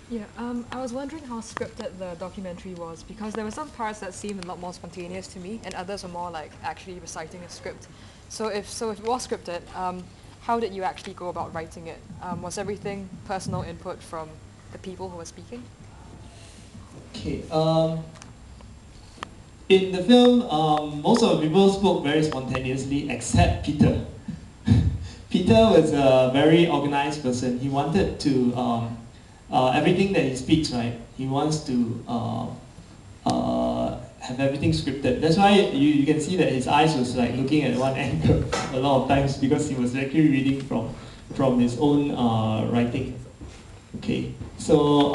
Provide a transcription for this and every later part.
Yeah, I was wondering how scripted the documentary was because there were some parts that seemed a lot more spontaneous to me, and others were more like actually reciting a script. So if it was scripted, how did you actually go about writing it? Was everything personal input from the people who were speaking? Okay. In the film, most of the people spoke very spontaneously except Peter. Peter was a very organized person. He wanted to, everything that he speaks, right, he wants to have everything scripted. That's why you can see that his eyes was like looking at one angle a lot of times because he was actually reading from his own writing. Okay, so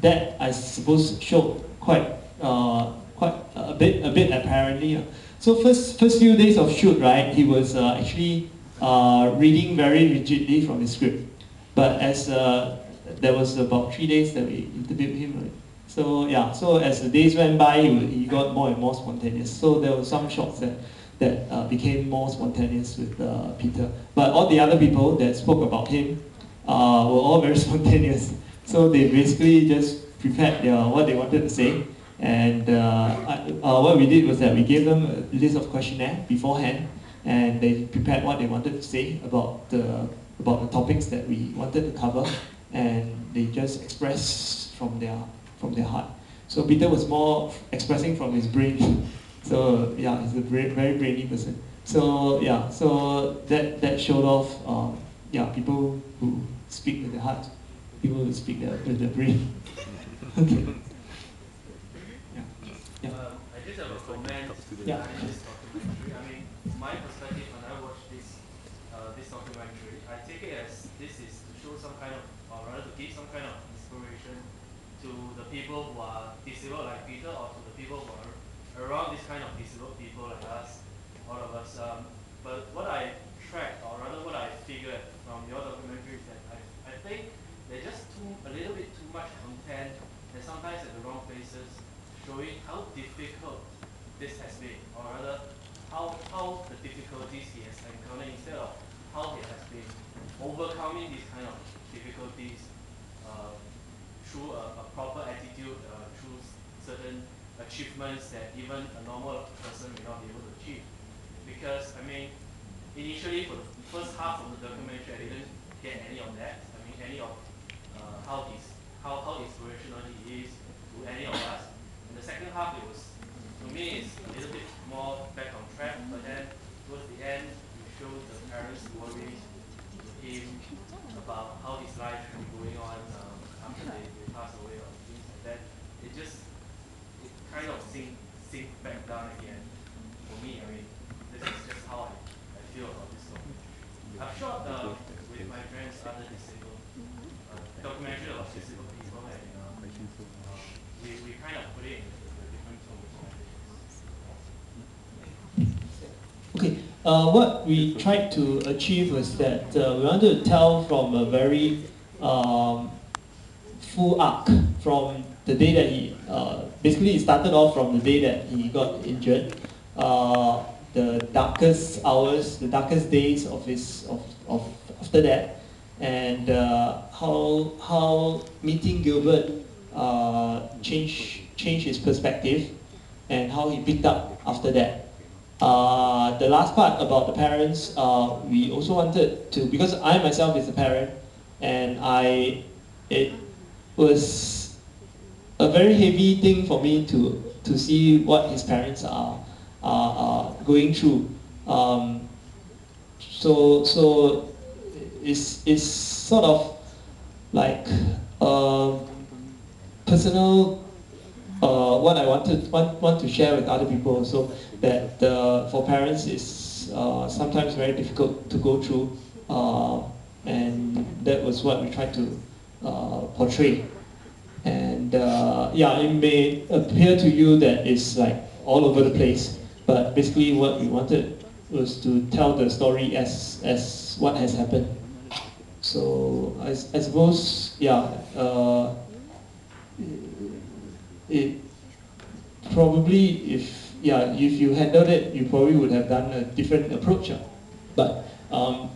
that I suppose showed quite a bit apparently. So first few days of shoot, right, he was actually reading very rigidly from his script. But as there was about 3 days that we interviewed him, right? So yeah, so as the days went by, he got more and more spontaneous. So there were some shots that became more spontaneous with Peter. But all the other people that spoke about him were all very spontaneous. So they basically just prepared what they wanted to say. And what we did was that we gave them a list of questionnaire beforehand, and they prepared what they wanted to say about the topics that we wanted to cover, and they just expressed from their heart. So Peter was more expressing from his brain. So yeah, he's a very brainy person. So yeah, so that showed off yeah, people who speak with their heart, people who speak with their brain. Okay. Yeah. Yeah. I just have a comment Yeah. regarding this documentary. I mean, my perspective when I watch this documentary, I take it as this is to show some kind of, or rather to give some kind of inspiration to the people who are disabled like Peter, or to the people who are around this kind of disabled people like us, all of us. But what I tracked, or rather what I figured from your documentary is that I think there's just a little bit too much content, and sometimes at the wrong places, showing how difficult this has been, or rather how the difficulties he has encountered instead of how he has been overcoming these kind of difficulties uh, through a proper attitude, through certain achievements that even a normal person may not be able to achieve. Because, I mean, initially for the first half of the documentary, I didn't get any of that. I mean, any of how inspirational he is to any of us. In the second half, it was, to me, it's a little bit more back on track. But then towards the end, you show the parents' worries to him about how his life should be going on after they pass away or things like that. It kind of sink back down again. For me, I mean, this is just how I feel about this documentary. I've shot with my friends other disabled documentary about disabled people, and we kind of put it in the different tones. Okay. What we tried to achieve was that we wanted to tell from a very full arc from the day that he basically it started off from the day that he got injured, the darkest hours, the darkest days of his of after that, and how meeting Gilbert changed his perspective, and how he picked up after that. The last part about the parents, we also wanted to, because I myself is a parent, and it was a very heavy thing for me to see what his parents are going through. So it's sort of like personal what I want to share with other people also, that for parents it's sometimes very difficult to go through, and that was what we tried to portray. And yeah, it may appear to you that it's like all over the place, but basically what we wanted was to tell the story as what has happened. So I suppose, yeah, it probably, if you handled it, you probably would have done a different approach. But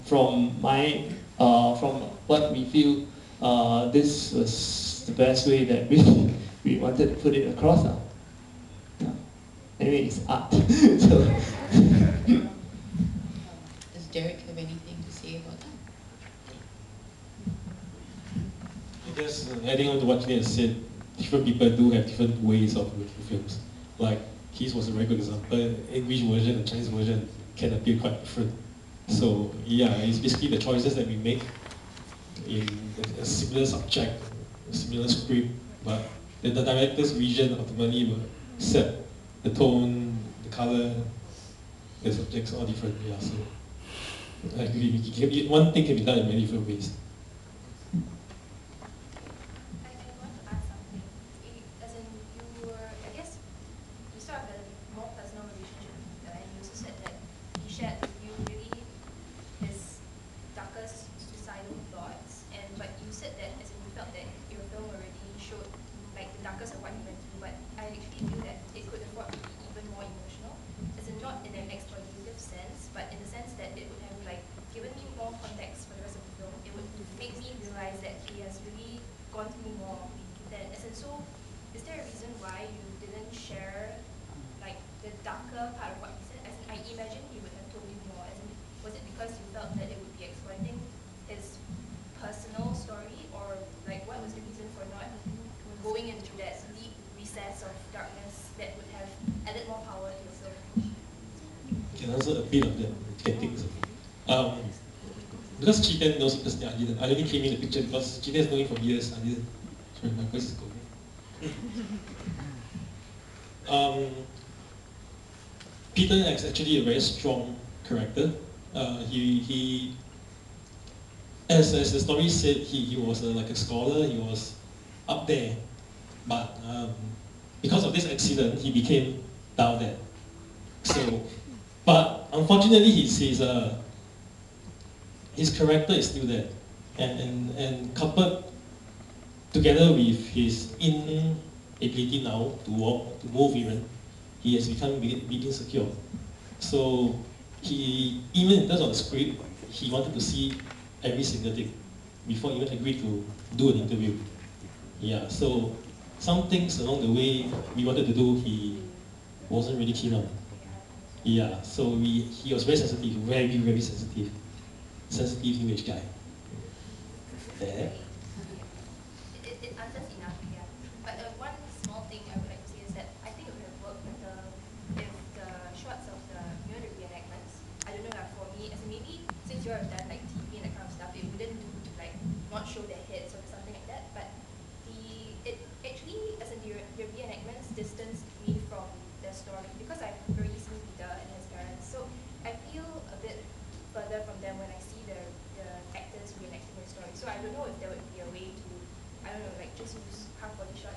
from my from what we feel, this was the best way that we wanted to put it across. Yeah. Anyway, it's art. So, does Derek have anything to say about that? I guess adding on to what Janine said, different people do have different ways of making films. Like his was a very good example. English version and Chinese version can appear quite different. So yeah, it's basically the choices that we make in a similar subject, a similar script, but the director's vision ultimately will set the tone, the color, the subjects all different. Yeah, so I agree. One thing can be done in many different ways. I want to add something. As in, you were, I guess, you sort of had a more personal relationship with Peter, and you also said that he shared with you really his darkest suicidal thoughts, and but you said that as in you felt that your film already showed like the darkest of what he went through, but I actually feel that it could afford to be even more emotional, as in not in an exploitative sense, but in the sense that it would have like given me more context for the rest of the film. It would make me realize that he has really gone through more than, as in, so is there a reason why you didn't share like the darker part of what he said? As in, I imagine he would have told you more. As in, was it because you felt that it would be exploiting his personal story, or like what was the reason for not going into that deep recess of darkness that would have added more power to the film? Can answer a bit of that. Because Chetan knows me personally, I didn't. I only came in the picture because Chetan has known me for years. I didn't. Sorry, my voice is going. Peter is actually a very strong character. He as the story said, he was like a scholar. He was up there, but because of this accident, he became down there. So, but unfortunately, his character is still there, and coupled together with his inability now to walk, to move even, he has become a bit insecure. So he, even in terms of the script, he wanted to see every single thing before he even agreed to do an interview. Yeah, so some things along the way we wanted to do, he wasn't really keen on. Yeah, so he was very sensitive, very, very sensitive. Sensitive new age guy. There. It answers enough, yeah. But one small thing I would like to say is that I think it would have worked better if the shots of the, the reenactments, I don't know, like for me, as in maybe since you have done like TV and that kind of stuff, it wouldn't do to like not show their heads or something like that. But it actually, as in the reenactments, distanced me from the story because I've already seen Peter and his parents. So I feel a bit further from them when I see the actors reenacting the story. So I don't know if there would be a way to, I don't know, like just use half body shots